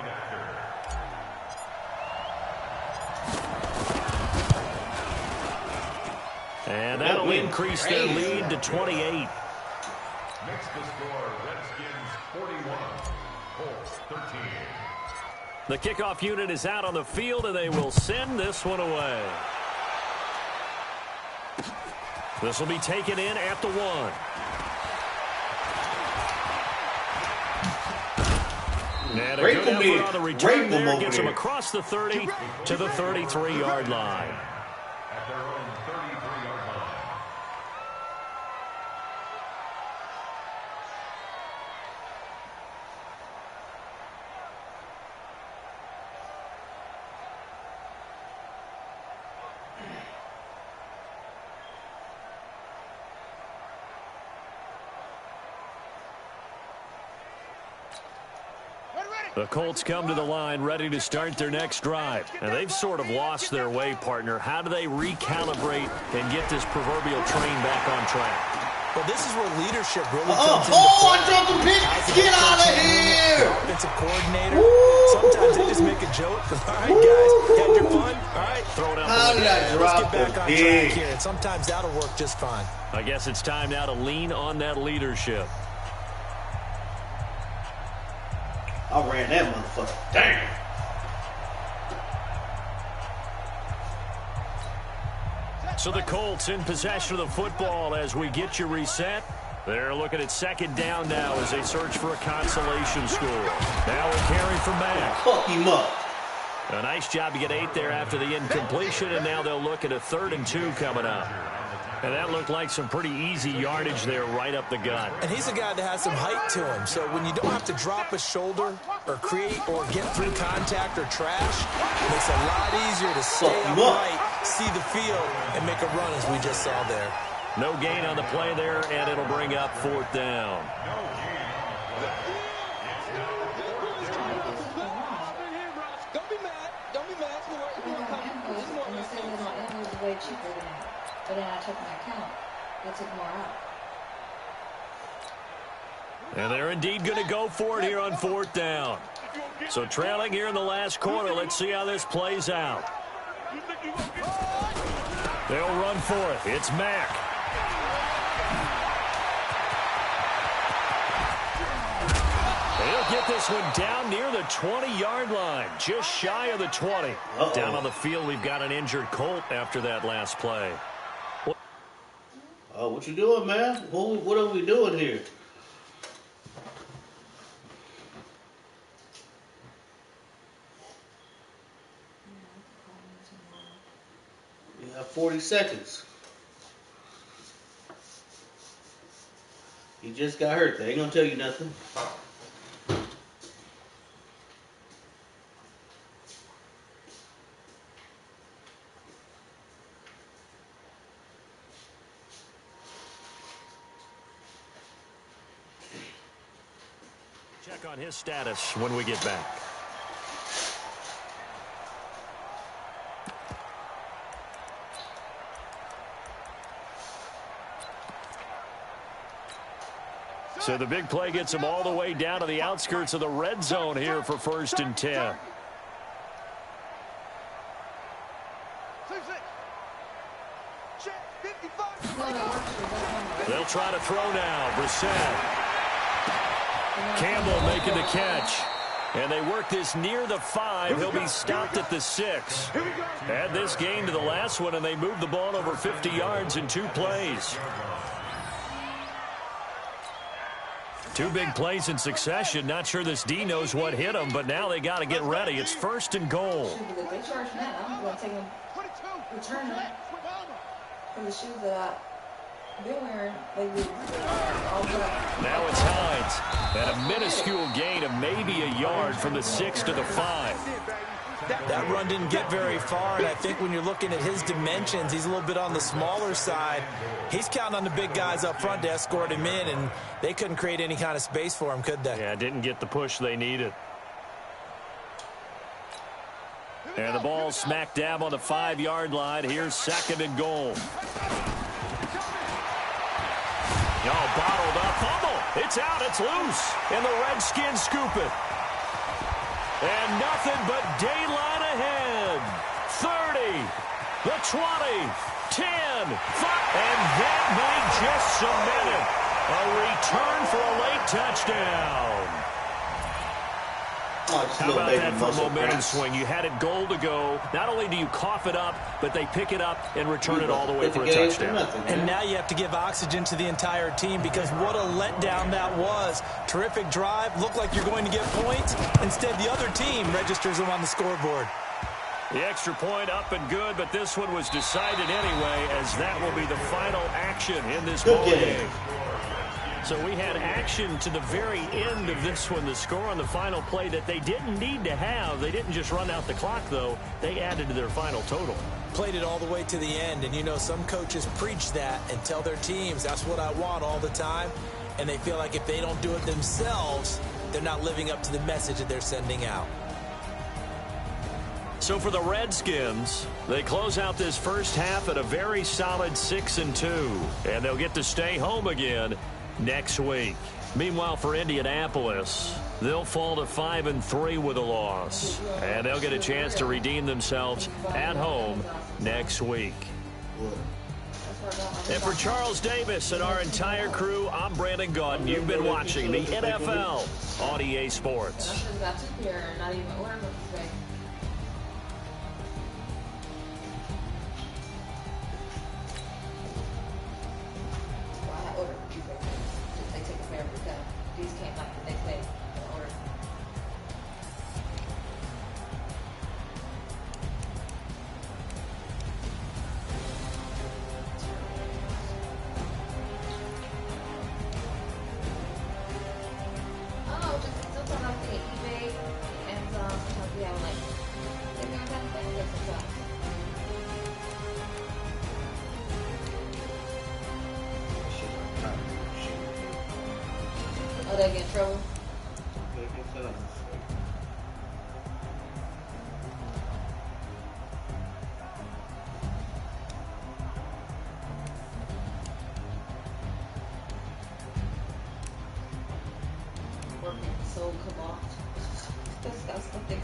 And that'll increase their lead to 28. Next to score, Redskins 41, Colts 13. The kickoff unit is out on the field, and they will send this one away. This will be taken in at the 1. And a good effort on the return there gets him across the 30 to the 33-yard line. At their own 33-yard line. The Colts come to the line ready to start their next drive. And they've sort of lost their way, partner. How do they recalibrate and get this proverbial train back on track? Well, this is where leadership really comes into play. I dropped the pitch. Get out of here. Offensive coordinator. Sometimes they just make a joke. All right, guys, you had your fun. All right, throw it out. How did I drop let's get back on track here. And sometimes that'll work just fine. I guess it's time now to lean on that leadership. I ran that motherfucker. Damn. So the Colts in possession of the football as we get you reset. They're looking at 2nd down now as they search for a consolation score. Now a carry from Mack. Fuck him up. A nice job to get 8 there after the incompletion, and now they'll look at a 3rd and 2 coming up. And that looked like some pretty easy yardage there right up the gut. And he's a guy that has some height to him. So when you don't have to drop a shoulder or create or get through contact or trash, it makes it a lot easier to stay upright, see the field, and make a run as we just saw there. No gain on the play there, and it'll bring up 4th down. Don't be mad. Don't be mad. It's way cheaper than that. But then I took my account. They took more out. And they're indeed going to go for it here on 4th down. So trailing here in the last quarter. Let's see how this plays out. They'll run for it. It's Mack. They'll get this one down near the 20-yard line. Just shy of the 20. Down on the field, we've got an injured Colt after that last play. Oh, what you doing, man? What are we doing here? We have 40 seconds. He just got hurt. They ain't gonna tell you nothing. Check on his status when we get back. So the big play gets them all the way down to the outskirts of the red zone here for 1st and 10. They'll try to throw now. Brissett. Campbell making the catch. And they work this near the 5. He'll be stopped at the 6. Add this game to the last one, and they move the ball over 50 yards in 2 plays. 2 big plays in succession. Not sure this D knows what hit him, but now they got to get ready. It's 1st and goal. They charge that. I'm going to take them, return them from the shoes that I've been wearing. Now it's Hines. And a minuscule gain of maybe a yard from the 6 to the 5. That run didn't get very far, and I think when you're looking at his dimensions, he's a little bit on the smaller side. He's counting on the big guys up front to escort him in, and they couldn't create any kind of space for him, could they? Yeah, didn't get the push they needed. And the ball smack dab on the 5-yard line. Here's 2nd and goal. Bottled up. Fumble. It's out. It's loose. And the Redskins scoop it. And nothing but daylight ahead. 30, the 20, 10, 5. And that might just cement it. A return for a late touchdown. How about that for a momentum swing? You had it goal to go. Not only do you cough it up, but they pick it up and return it all the way for a touchdown. And now you have to give oxygen to the entire team, because what a letdown that was. Terrific drive. Looked like you're going to get points. Instead, the other team registers them on the scoreboard. The extra point up and good, but this one was decided anyway, as that will be the final action in this ball game. So we had action to the very end of this one. The score on the final play that they didn't need to have. They didn't just run out the clock, though. They added to their final total. Played it all the way to the end, and you know some coaches preach that and tell their teams, that's what I want all the time, and they feel like if they don't do it themselves, they're not living up to the message that they're sending out. So for the Redskins, they close out this first half at a very solid 6-2, and they'll get to stay home again next week. Meanwhile, for Indianapolis, they'll fall to 5-3 with a loss, and they'll get a chance to redeem themselves at home next week. And for Charles Davis and our entire crew, I'm Brandon Gaudin. You've been watching the NFL on EA Sports. Oh, they get in trouble? So come on. That's something.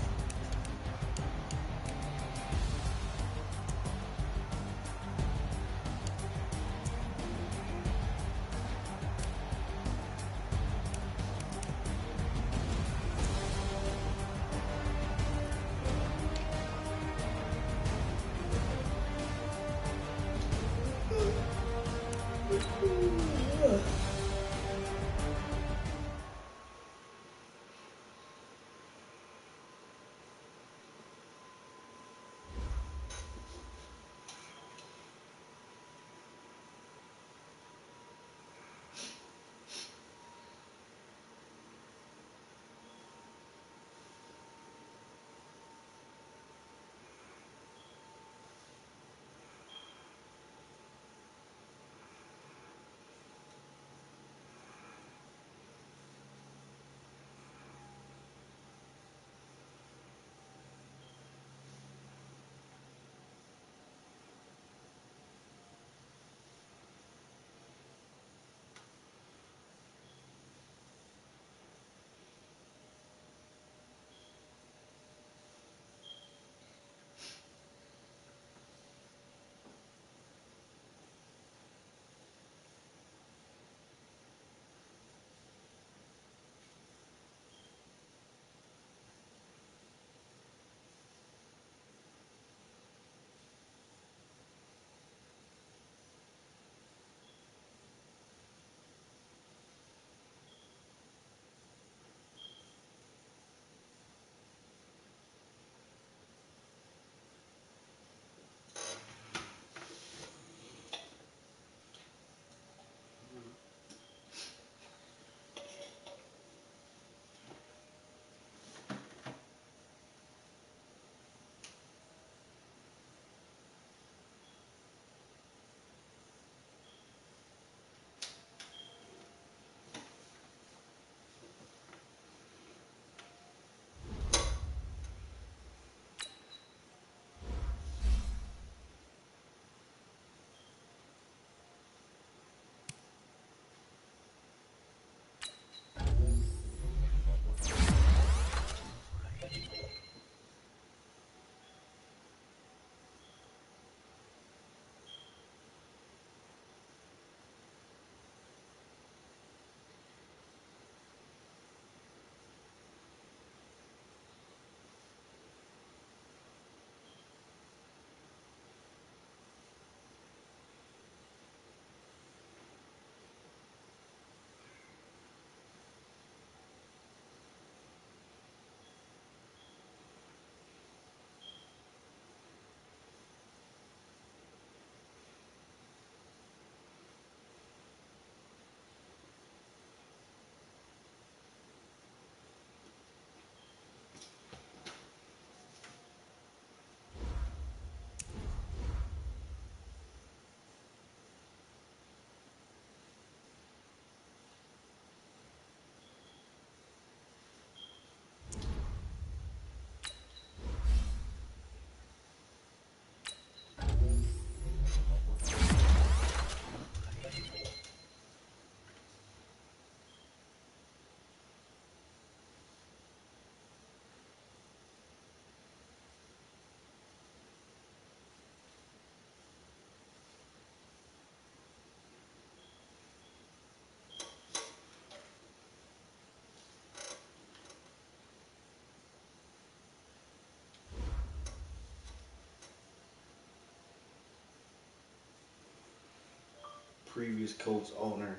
previous Colts owner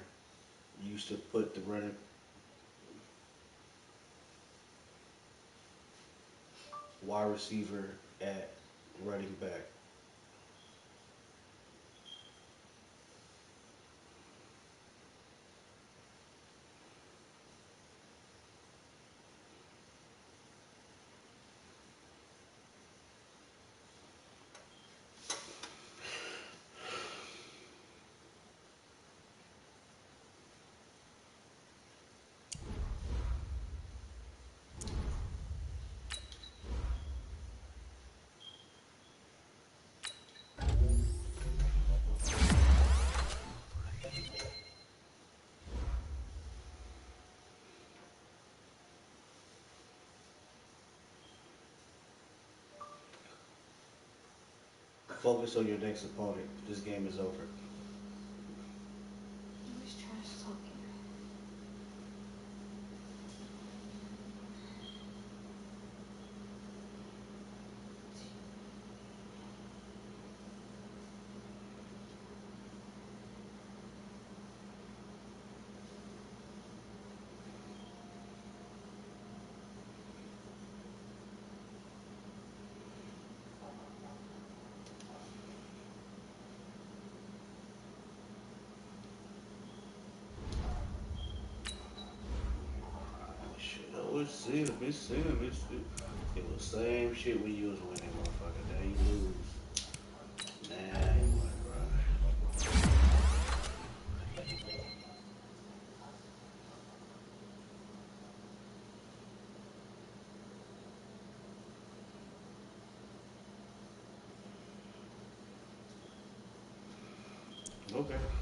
used to put the running wide receiver at running back. Focus on your next opponent. This game is over. Who's trash talking? Shit, I always see him. It's see him. It was same shit when you was winning, motherfucker. Now you lose. Nah, you win, bro. Okay.